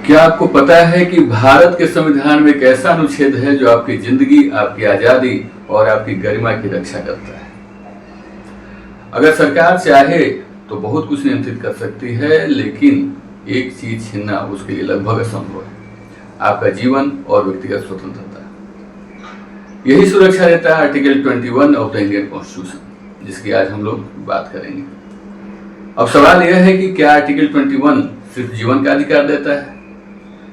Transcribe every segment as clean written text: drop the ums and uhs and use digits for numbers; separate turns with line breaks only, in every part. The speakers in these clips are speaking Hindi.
क्या आपको पता है कि भारत के संविधान में एक ऐसा अनुच्छेद है जो आपकी जिंदगी, आपकी आजादी और आपकी गरिमा की रक्षा करता है। अगर सरकार चाहे तो बहुत कुछ नियंत्रित कर सकती है, लेकिन एक चीज छीनना उसके लिए लगभग असंभव है, आपका जीवन और व्यक्तिगत स्वतंत्रता। यही सुरक्षा देता है article 21 of the Indian constitution, जिसकी आज हम लोग बात करेंगे। अब सवाल यह है कि क्या आर्टिकल 21 सिर्फ जीवन का अधिकार देता है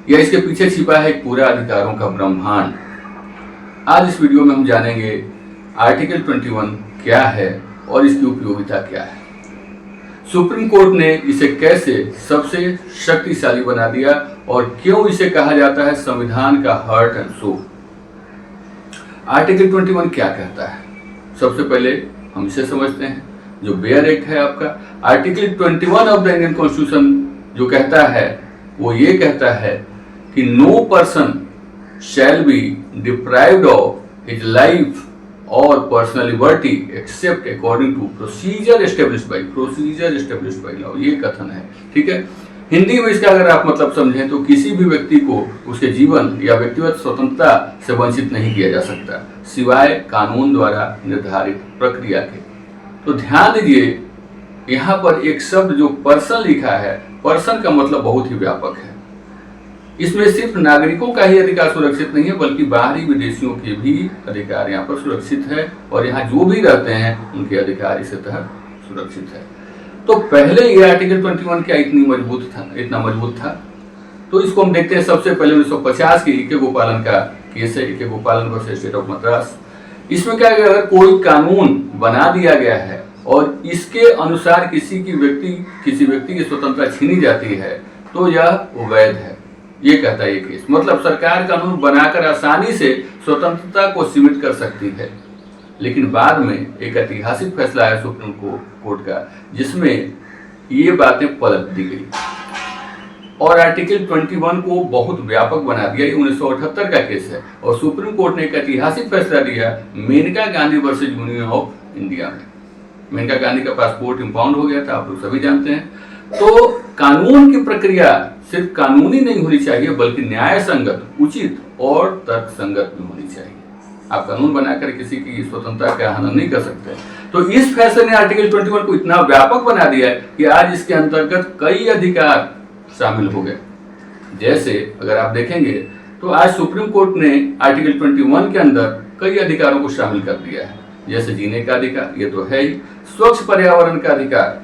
या इसके पीछे छिपा है एक पूरा अधिकारों का ब्रह्मांड। आज इस वीडियो में हम जानेंगे आर्टिकल 21 क्या है और इसकी उपयोगिता क्या है, सुप्रीम कोर्ट ने इसे कैसे सबसे शक्तिशाली बना दिया और क्यों इसे कहा जाता है संविधान का हार्ट एंड सोल। आर्टिकल 21 क्या कहता है, सबसे पहले हम इसे समझते हैं। जो बेयर एक्ट है आपका, article 21 of the Indian constitution जो कहता है वो ये कहता है कि no person shall be deprived of his life और personal liberty except according to procedure established by law. ये कथन है, ठीक है। हिंदी में इसका अगर आप मतलब समझें तो किसी भी व्यक्ति को उसके जीवन या व्यक्तिगत स्वतंत्रता से वंचित नहीं किया जा सकता सिवाय कानून द्वारा निर्धारित प्रक्रिया के। तो ध्यान दीजिए, यहाँ पर एक शब्द जो पर्सन लिखा है, पर्सन का मतलब बहुत ही व्यापक है। इसमें सिर्फ नागरिकों का ही अधिकार सुरक्षित नहीं है, बल्कि बाहरी विदेशियों के भी अधिकार यहाँ पर सुरक्षित है और यहाँ जो भी रहते हैं उनके अधिकार इस तहत सुरक्षित है। तो पहले ये आर्टिकल 21 क्या इतना मजबूत था, तो इसको हम देखते हैं। सबसे पहले 1950 के E.K. गोपालन का केस है, E.K. गोपालन वर्सेस स्टेट ऑफ मद्रास। इसमें क्या है, अगर कोई कानून बना दिया गया है और इसके अनुसार किसी व्यक्ति की स्वतंत्रता छीनी जाती है तो यह अवैध है, ये कहता है ये केस। मतलब सरकार कानून बनाकर आसानी से स्वतंत्रता को सीमित कर सकती है, लेकिन बाद में एक ऐतिहासिक फैसला आया सुप्रीम कोर्ट का जिसमें ये बातें पलट दी गई और आर्टिकल 21 को बहुत व्यापक बना दिया। ये 1978 का केस है और सुप्रीम कोर्ट ने एक ऐतिहासिक फैसला दिया Maneka Gandhi versus union of India में। मेनका गांधी का पासपोर्ट इंपाउंड हो गया था, आप लोग सभी जानते हैं। तो कानून की प्रक्रिया सिर्फ कानूनी नहीं होनी चाहिए, बल्कि न्याय संगत, उचित और तर्क संगत भी होनी चाहिए। आप कानून बनाकर किसी की स्वतंत्रता का हनन नहीं कर सकते। तो इस फैसले ने आर्टिकल 21 को इतना व्यापक बना दिया है कि आज इसके अंतर्गत कई अधिकार शामिल हो गए। जैसे अगर आप देखेंगे तो आज सुप्रीम कोर्ट ने आर्टिकल 21 के अंदर कई अधिकारों को शामिल कर दिया है, जैसे जीने का अधिकार, ये तो है ही, स्वच्छ पर्यावरण का अधिकार,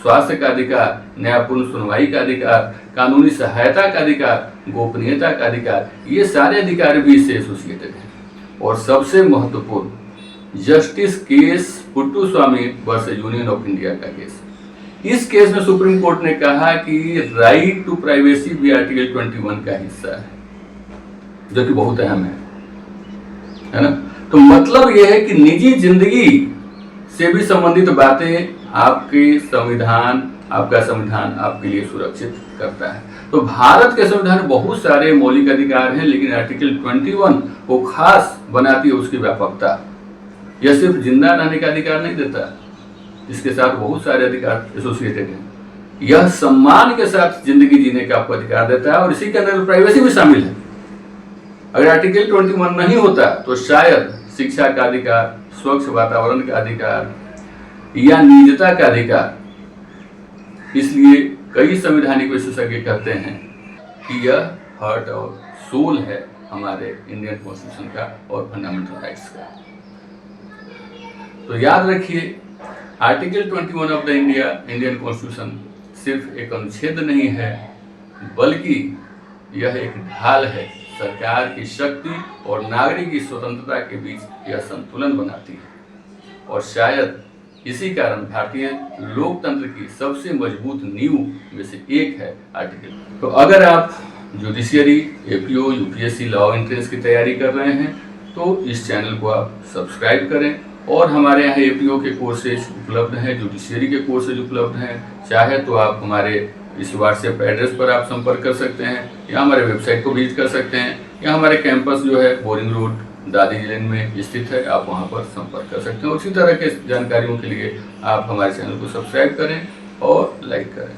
स्वास्थ्य का अधिकार, न्यायपूर्ण सुनवाई का अधिकार, कानूनी सहायता का अधिकार, गोपनीयता का अधिकार, ये सारे अधिकार भी इससे एसोसिएटेड हैं। और सबसे महत्वपूर्ण justice case Puttaswamy versus union of India का केस। इस केस में सुप्रीम कोर्ट ने कहा कि राइट टू प्राइवेसी भी आर्टिकल 21 का हिस्सा है, जो कि बहुत अहम है ना। तो मतलब यह है कि निजी जिंदगी से भी संबंधित बातें आपका संविधान आपके लिए सुरक्षित करता है। तो भारत के संविधान में बहुत सारे मौलिक अधिकार हैं, लेकिन आर्टिकल 21 को खास बनाती है उसकी व्यापकता। यह सिर्फ जिंदा रहने का अधिकार नहीं देता, इसके साथ बहुत सारे अधिकार एसोसिएटेड हैं। यह सम्मान के साथ जिंदगी जीने का आपको अधिकार देता है और इसी के अंदर प्राइवेसी भी शामिल है। अगर आर्टिकल 21 नहीं होता तो शायद शिक्षा का अधिकार, स्वच्छ वातावरण का अधिकार या निजता का अधिकार। इसलिए कई संवैधानिक विशेषज्ञ कहते हैं कि यह हार्ट और सोल है हमारे इंडियन कॉन्स्टिट्यूशन का और फंडामेंटल राइट्स का। तो याद रखिए, article 21 of the Indian constitution सिर्फ एक अनुच्छेद नहीं है, बल्कि यह एक ढाल है। सरकार की शक्ति और नागरिक की स्वतंत्रता के बीच यह संतुलन बनाती है और शायद इसी कारण भारतीय लोकतंत्र की सबसे मजबूत नींव में से एक है आर्टिकल। तो अगर आप judiciary, APO, UPSC, law entrance की तैयारी कर रहे हैं तो इस चैनल को आप सब्सक्राइब करें। और हमारे यहाँ एपीओ के कोर्सेज उपलब्ध हैं, जुडिशियरी के कोर्सेज उपलब्ध हैं। चाहे तो आप हमारे इस व्हाट्सएप एड्रेस पर आप संपर्क कर सकते हैं या हमारे वेबसाइट को विजिट कर सकते हैं या हमारे कैंपस जो है बोरिंग रोड दादी जिले में स्थित है, आप वहां पर संपर्क कर सकते हैं। उसी तरह के जानकारियों के लिए आप हमारे चैनल को सब्सक्राइब करें और लाइक करें।